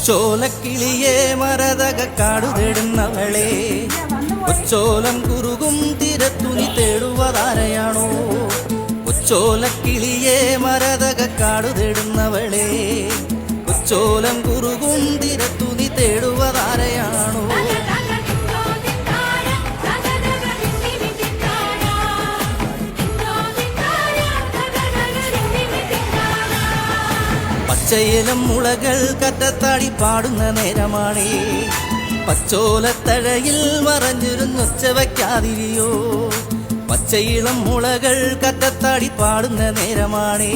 ചോലക്കിളിയെ മരതക കാടു തേടുന്നവളെ കൊച്ചോലം കുറുകും തിരത്തുനി തേടുവതാരയാണോ? കൊച്ചോലക്കിളിയെ മരതക കാടു തേടുന്നവളെ കൊച്ചോലം കുറുകും തിരത്തുനി തേടുവതാരയാണോ? പച്ചയിലം മുളകൾ കറ്റത്താടി പാടുന്ന നേരമാണേ, പച്ചോലത്തഴയിൽ മറഞ്ഞിരുന്നൊച്ച വയ്ക്കാതിരിയോ. പച്ചയിളം മുളകൾ കറ്റത്താടി പാടുന്ന നേരമാണേ,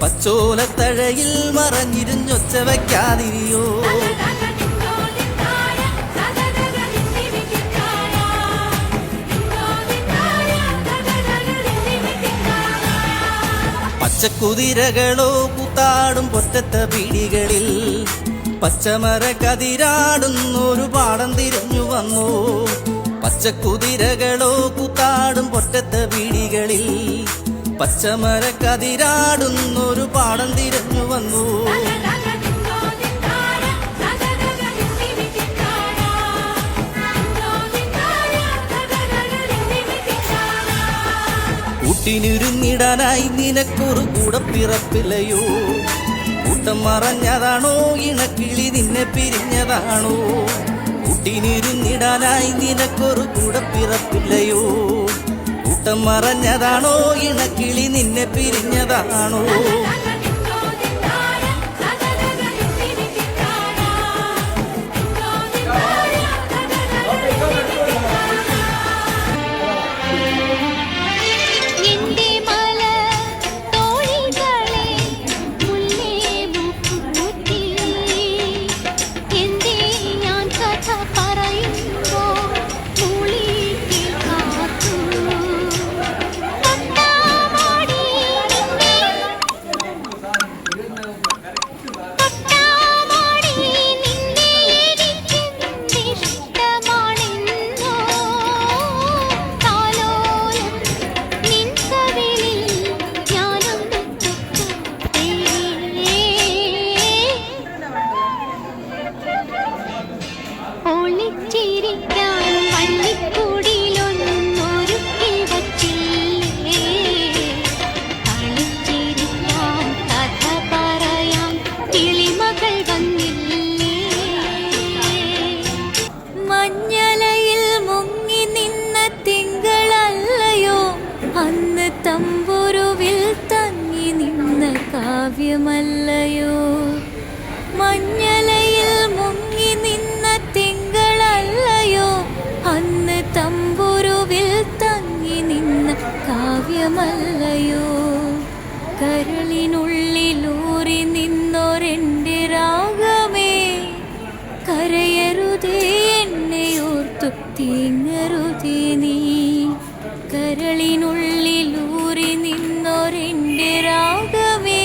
പച്ചോലത്തഴയിൽ മറഞ്ഞിരുന്നൊച്ച വയ്ക്കാതിരിയോ. പച്ചക്കുതിരകളോ കുത്താടും പൊറ്റത്ത പീടികളിൽ പച്ചമര കതിരാടുന്നൊരു പാടം തിരിഞ്ഞു വന്നു. പച്ചക്കുതിരകളോ കുത്താടും പൊറ്റത്ത പീടികളിൽ പച്ചമര കതിരാടുന്നൊരു പാടം തിരിഞ്ഞു വന്നു. കൂട്ടിനിരുന്നിടാനായി നിനക്കൊരു കൂടപ്പിറപ്പില്ലയോ? കൂട്ടം മറഞ്ഞതാണോ ഇണക്കിളി നിന്നെ പിരിഞ്ഞതാണോ? കൂട്ടിനിരുന്നിടാനായി നിനക്കൊരു കൂടപ്പിറപ്പില്ലയോ? കൂട്ടം മറഞ്ഞതാണോ ഇണക്കിളി നിന്നെ പിരിഞ്ഞതാണോ? തമ്പുരുവിൽ തങ്ങി നിന്ന കാവ്യമല്ലയോ? മഞ്ഞലയിൽ മുങ്ങി നിന്ന തിങ്കളല്ലയോ അന്ന് തമ്പുരുവിൽ തങ്ങി നിന്ന കാവ്യമല്ലയോ? കരളിനുള്ളിലൂറി നിന്നൊരെൻ്റെ രാഗമേ, കരയരുതേ എന്നെയോർത്തു തീങ്ങരുതേ നീ. കരളിനുള്ളിലൂറി നിന്നൊരെൻ്റെ രാഗമേ,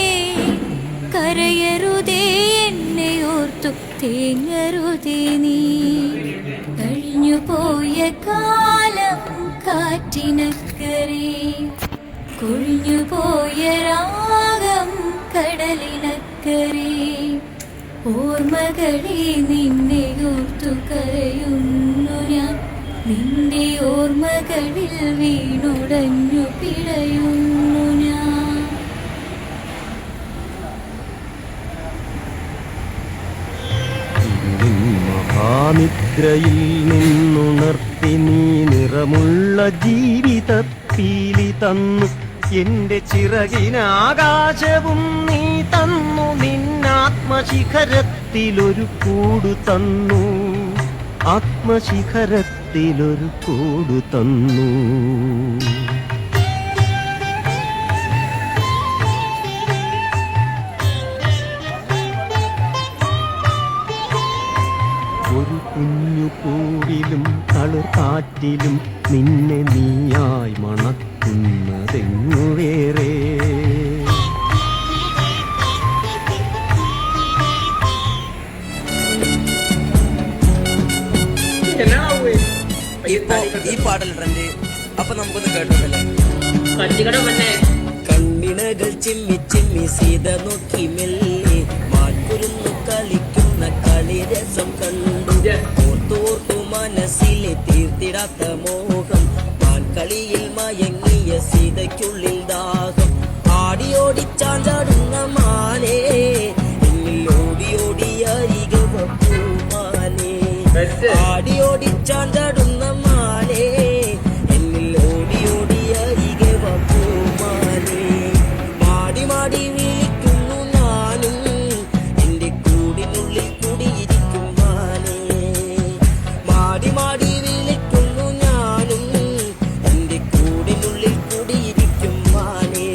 കരയരുതേ എന്നെയോർത്തു തേങ്ങരുതേ നീ. കഴിഞ്ഞുപോയ കാലം കാറ്റിനക്കരെ, കൊഴിഞ്ഞുപോയ രാഗം കടലിനക്കരെ. ഓർമ്മകളെ നിന്നെ ഓർത്തു കരയുന്നു ഞാൻ, നിന്റെ ഓർമ്മകളിൽ വീണുടഞ്ഞു പിടയുന്നു ഞാൻ. മഹാനിദ്രയിൽ നിന്നുണർത്തി നീ നിറമുള്ള ജീവിതപ്പീലി തന്നു. എന്റെ ചിറകിനാകാശവും നീ തന്നു, നിന്നാത്മശിഖരത്തിലൊരു കൂടു തന്നു. ആത്മശിഖരത്തിലൊരു കൂടു തന്നു. ഒരു കുഞ്ഞു പൂവിലും തളിർക്കാറ്റിലും നിന്നെ നീയായി മണക്കുന്നതെങ്ങു വേറെ? ഈ പാടൽ ട്രെൻഡ് അപ്പൊ നമുക്കൊന്ന് കേട്ടോല്ലേ? കണ്ണിനകൾ ചിമ്മി ചിമ്മി സീത നോക്കി മെല്ലെ മാൻകുരുന്നു കളിക്കും രസം കണ്ടു ഓർത്തോർത്തു മനസ്സിലെ തീർത്തിടാത്ത മോഹം കളിയിൽ മയങ്ങിയ സീതയ്ക്കുള്ളിൽ ദാഹം ആടിയോടി ചാഞ്ചാടുന്ന മാനേ എന്നിൽ ഓടി ഓടി അരികവ പൂമാനേ ആടിയോടി ചാഞ്ചാടുന്ന മാനേ എന്നിൽ ഓടി ഓടി അരികവ പൂമാനേ മാടി മാടി വിളിക്കുന്നു ഞാനും എന്റെ കൂടിനുള്ളിൽ കുടിയിരിക്കും മാനേ മാടി മാടി വിളിക്കുന്നു ഞാനും എന്റെ കൂടിനുള്ളിൽ കുടിയിരിക്കും മാനേ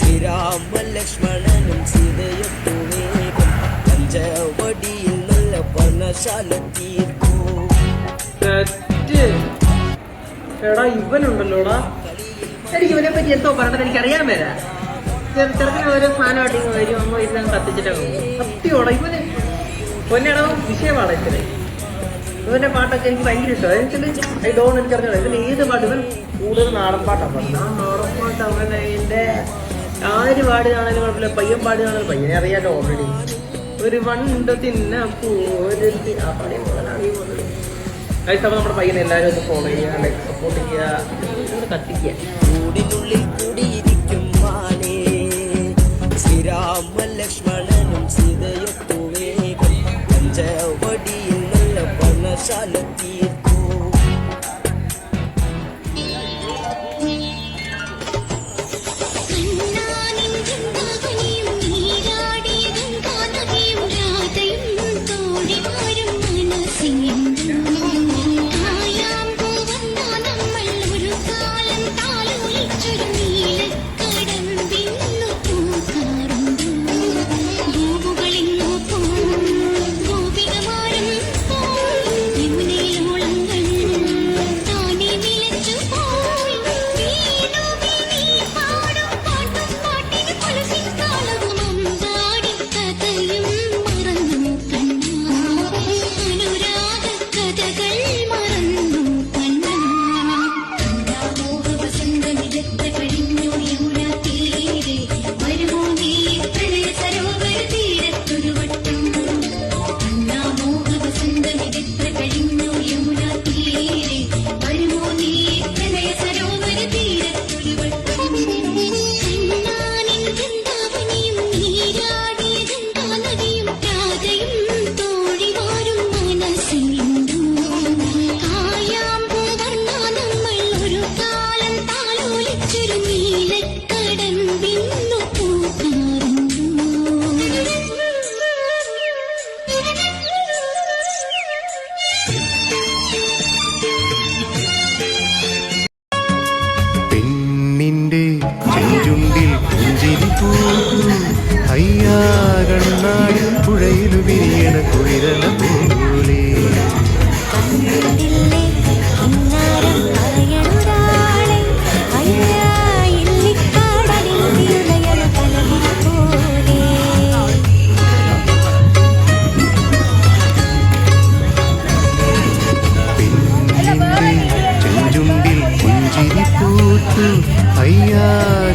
ശ്രീരാമ ലക്ഷ്മണനും സീതയൊത്തു വേഗം പഞ്ചവടിയിൽ നല്ല പർണശാല തീർക്കൂ. എടാ ഇവനുണ്ടല്ലോടാ, എനിക്ക് ഇവനെ പറ്റി എന്തോ പറഞ്ഞത് എനിക്ക് അറിയാൻ മേല. ചെറുക്കനെ ഓരോ സാധനമായിട്ട് വരും അമ്മ ഇരുന്ന് കത്തിച്ചിട്ടാകും. സത്യോടാ ഇവന് പൊന്നെടാ വിഷയമാണ് ഇച്ചിരി. ഇവന്റെ പാട്ടൊക്കെ എനിക്ക് ഭയങ്കര ഇഷ്ടമാണ്. എനിക്കത് എനിക്കറിഞ്ഞോ ഇതിന് ഏത് പാട്ട് ഇവൻ കൂടുതൽ നാടൻ പാട്ടാണ് പാടുന്നത്. ആ നാടൻ പാട്ട് അവൻ അതിന്റെ ആര് പാടുകയാണെങ്കിലും കുഴപ്പമില്ല, പയ്യൻ പാടുകയാണെങ്കിലും പയ്യനെ അറിയാലോ ഓൾറെഡി. ഒരു വണ്ട് തിന്ന പോരത്തി ആ പടയും കഴിച്ചപ്പോൾ നമ്മുടെ പയ്യനെ എല്ലാവരും ഒന്ന് ഫോളോ ചെയ്യുക, ലൈക്ക് സപ്പോർട്ട് ചെയ്യുക, കത്തിക്കുക. കൂടിനുള്ളിൽ കുടിയിരിക്കും മാനേ ശ്രീരാമ ലക്ഷ്മണനും സീതയൊത്തു വേഗം പഞ്ചവടിയിൽ നല്ല പർണശാല തീർക്കൂ. പുഴയിലു വിരിയണ കുളിരല പോലെ ചെഞ്ചുണ്ടിൽ പുഞ്ചിരി പൂത്തു അയ്യാ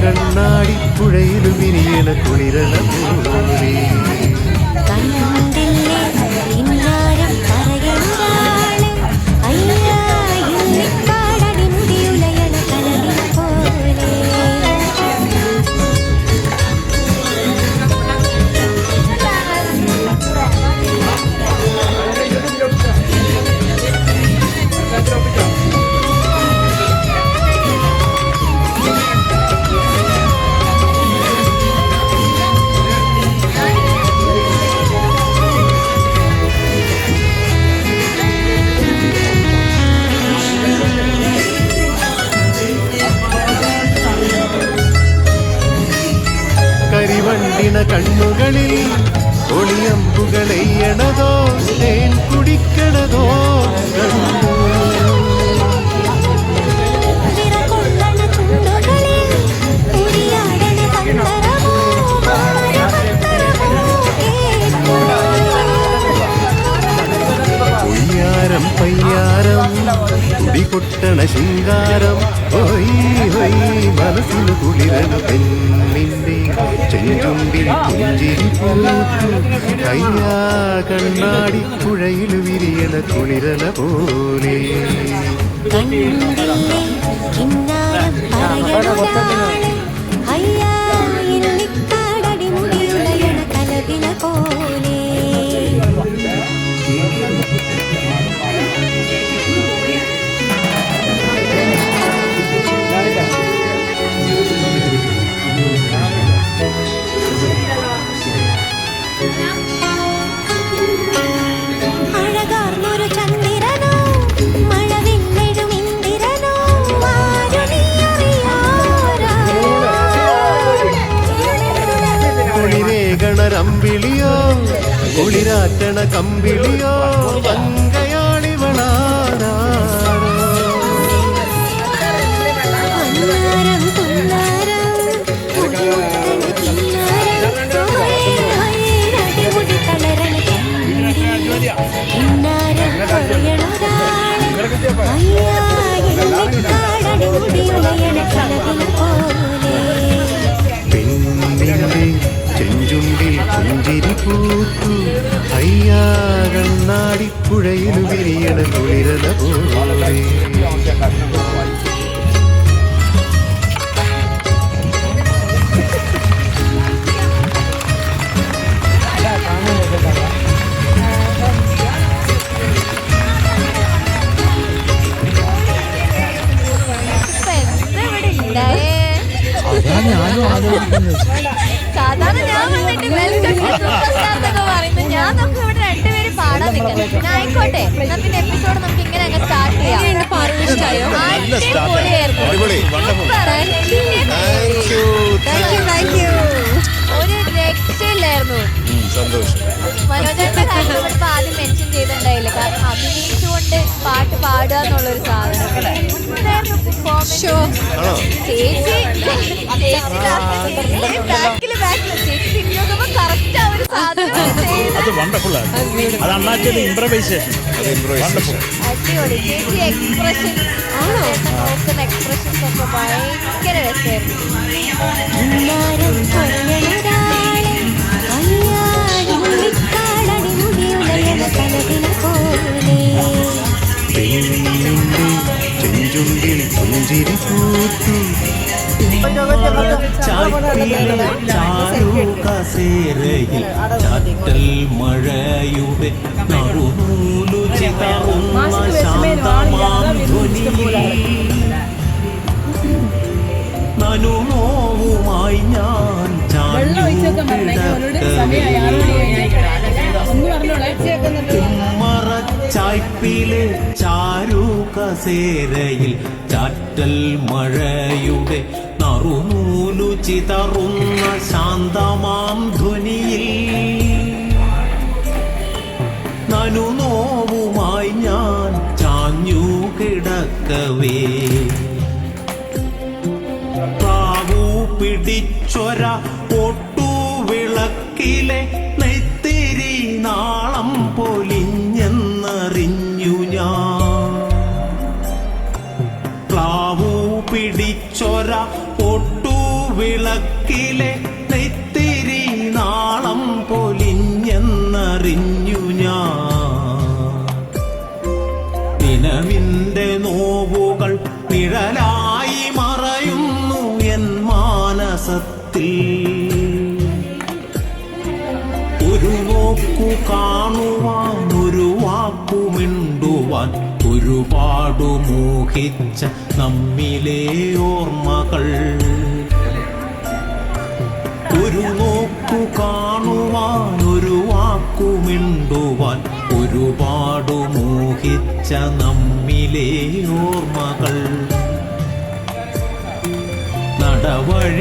കണ്ണാടി പുഴയിലു വിരിയണ കുളിരല പോലെ കരിവണ്ടിന കണ്ണുകളിൽ ഒളിയമ്പുകളെയ്യണതോ തേൻ കുടിക്കണതോ പൊയ്യാരം പയ്യാരം കുടികൊട്ടണ ശൃംഗാരം ഹൊയ് ഹൊയ് മനസ്സിന് കുളിരണ പെണ്ണിന്റെ ചെഞ്ചുണ്ടിൽ പുഞ്ചിരി പൂത്തു കയ്യാ കണ്ണാടി പുഴയിൽ വിരിയണ കുളിരല പോലെ അഴകാർന്നൊരു ചന്ദ്രനോ മഴവില്ലെഴും ഇന്ദിരനോ കുളിരേകണരമ്പിളിയോ കുളിരാറ്റണ കമ്പിളിയോ വങ്കയാളിവളാരോ പെണ്ണിന്റെ ചെഞ്ചുണ്ടിൽ പുഞ്ചിരി പൂത്തു അയ്യാ കണ്ണാടി പുഴയിൽ വിരിയണ കുളിരല പോലെ സാധാരണ ഞാൻ വന്നിട്ട് വെൽക്കം എന്നൊക്കെ പറയുന്നത് ഞാൻ നമുക്ക് ഇവിടെ രണ്ടുപേരും പാടാൻ നിൽക്കുന്നത്. ആയിക്കോട്ടെ, എന്നാ പിന്നെ എപ്പിസോഡ് നമുക്ക് ഇങ്ങനെ അങ്ങ് സ്റ്റാർട്ട് ചെയ്യാം. ഒരു രക്ഷയില്ലായിരുന്നു. മനോജന്റെ കാര്യം നമ്മളിപ്പോ ആദ്യം മെൻഷൻ ചെയ്തിട്ടുണ്ടായില്ല. കാരണം അഭിനയിച്ചുകൊണ്ട് പാട്ട് പാടുക എന്നുള്ളൊരു സാധനം. ചേച്ചി പിന്നോക്കുമ്പോ കറക്റ്റ് ആ ഒരു സാധനം അടിപൊളി. ചേച്ചി എക്സ്പ്രഷൻ നോക്കുന്ന എക്സ്പ്രഷൻസ് ഒക്കെ ഭയങ്കര രസമായിരുന്നു. പെണ്ണിന്റെ ചെഞ്ചുണ്ടിൽ പുഞ്ചിരി പൂത്തു കസേരയിൽ ചാറ്റൽ മഴയുടെ നറുനൂലു ചിതറുന്ന ശാന്തമാം ധ്വനിയിൽ നനുനോവുമായി ഞാൻ മറച്ചായ്പിലെ ചാരു കസേരയിൽ ചാറ്റൽ മഴയുടെ നറുനൂലു ചിതറുന്ന ശാന്തമാം ധ്വനിയിൽ നനുനോവുമായി ഞാൻ ചാഞ്ഞു കിടക്കവേ പ്രാവു പിടിച്ചൊര ഒട്ടുവിളക്കിലെ നെയ്ത്തിരി നാളം പൊലിഞ്ഞെന്നറിഞ്ഞു ഞാൻ പ്രാവു പിടിച്ചൊര ഒട്ടുവിളക്കിലെ നെയ്ത്തിരി നാളം പൊലിഞ്ഞെന്നറിഞ്ഞു ഞാൻ ദിനവിന്റെ നോവുകൾ നിഴലായി മറയുന്നു എൻ മാനസത്തിൽ ഒരു നോക്കു കാണുവാൻ ഒരു വാക്കു മിണ്ടുവാൻ ഒരുപാടു മോഹിച്ച നമ്മിലെ ഓർമ്മകൾ ഒരു നോക്കു കാണുവാൻ ഒരു വാക്കു മിണ്ടുവാൻ ഒരുപാടു മോഹിച്ച നമ്മിലെ ഓർമ്മകൾ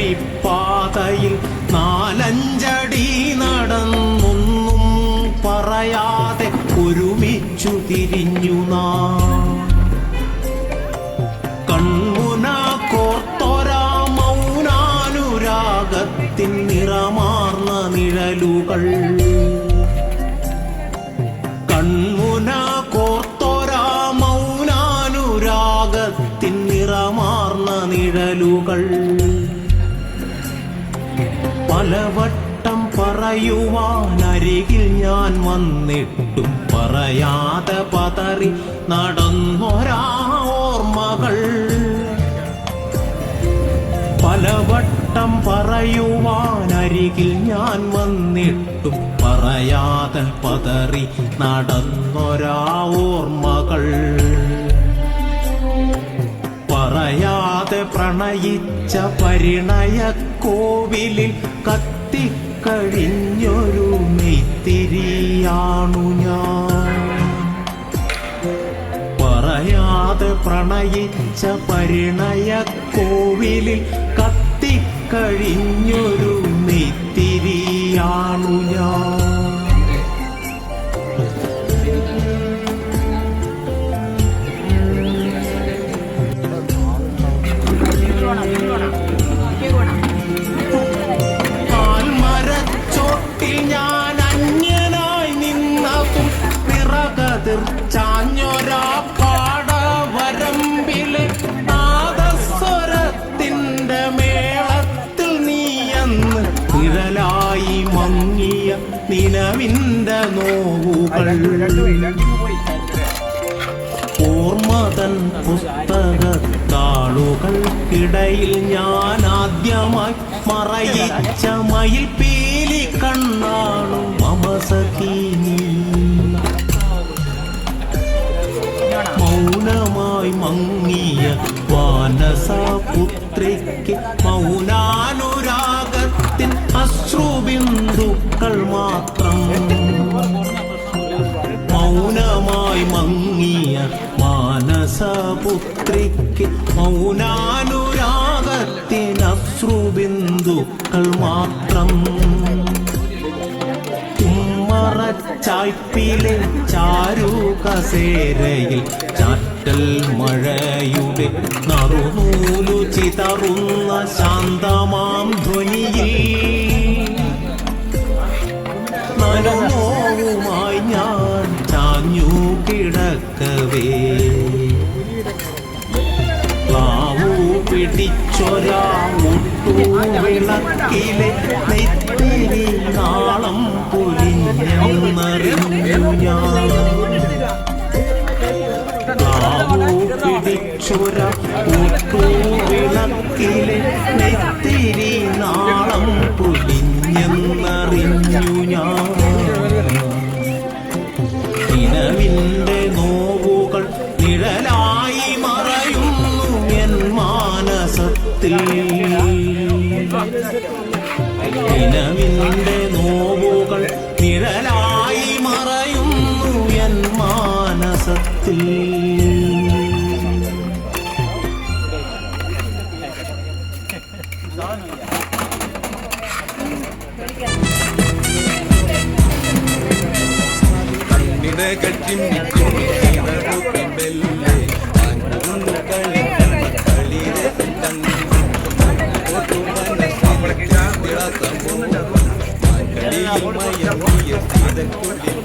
നടവഴിപ്പാതയിൽ നാലഞ്ചടി നടന്നൊന്നും പറയാതെ ഒരുമിച്ചു തിരിഞ്ഞു നാം കൺമുന കോർത്തോരാ മൗനാനുരാഗത്തിൻ നിറമാർന്ന നിഴലുകൾ കൺമുന കോർത്തോരാ മൗനാനുരാഗത്തിൻ നിറമാർന്ന നിഴലുകൾ പലവട്ടം പറയുവാനരികിൽ ഞാൻ വന്നിട്ടും പറയാതെ പതറി നടന്നൊരാ ഓർമ്മകൾ. പലവട്ടം പറയുവാനരികിൽ ഞാൻ വന്നിട്ടും പറയാതെ പതറി നടന്നൊരാ ഓർമ്മകൾ. പറയാതെ പ്രണയിച്ച പരിണയക്കോവിലിൽ കത്തിക്കഴിഞ്ഞൊരു നെയ്ത്തിരിയാണു ഞാൻ. പറയാതെ പ്രണയിച്ച പരിണയക്കോവിലിൽ കത്തിക്കഴിഞ്ഞൊരു നെയ്ത്തിരിയാണു ഞാൻ. ആൽമരച്ചോട്ടിൽ ഞാൻ അന്യനായി നിന്നതും പിറകതിർ ചാഞ്ഞൊരാ പാടവരമ്പിലെ നാദസ്വരത്തിൻ്റെ മേളത്തിൽ നീയെന്ന് നിഴലായി മങ്ങിയ നിലവിൻ്റെ നോവുകൾ. ഓർമ്മതൻ പുസ്തകത്താളുകൾക്കിടയിൽ ഞാൻ ആദ്യമായി മറയിച്ച മയിൽപീലി കണ്ണാണു മമസഖീനി. മൗനമായി മങ്ങിയ വാനസപുത്രിക്ക് മൗനാനുരാഗത്തിൻ അശ്രുബിന്ദുക്കൾ മാത്രം. മൗനമായി മങ്ങിയ മാനസപുത്രിക്ക് മൗനാനുരാഗത്തിൻ അശ്രുബിന്ദുക്കൾ മാത്രം. ഉമ്മറച്ചായ്പിലെ ചാരുകസേരയിൽ ചാറ്റൽ മഴയുടെ നറുനൂലു ചിതറുന്ന ശാന്തമാം ധ്വനിയിൽ നരനോവുമായി ഞാൻ ചാഞ്ഞു കിടക്കവേ. പ്ലാവു പിടിച്ചൊരാ വിളക്കിലെ നെയ്ത്തിരി നാളം പൊലിഞ്ഞെന്നറിഞ്ഞു ഞാൻ. പ്ലാവു പിടിച്ചൊരാ വിളക്കിലെ നെയ്ത്തിരി നാളം പൊലിഞ്ഞെന്നറിഞ്ഞു ഞാൻ. നിലവിൻ്റെ നോവുകൾ നിഴലായി മറയുന്നു എൻ മാനസത്തിൽ. നിലവിൻ്റെ നോവുകൾ നിഴലായി മറയുന്നു എൻ മാനസത്തിൽ. കളിയിൽ മയങ്ങിയ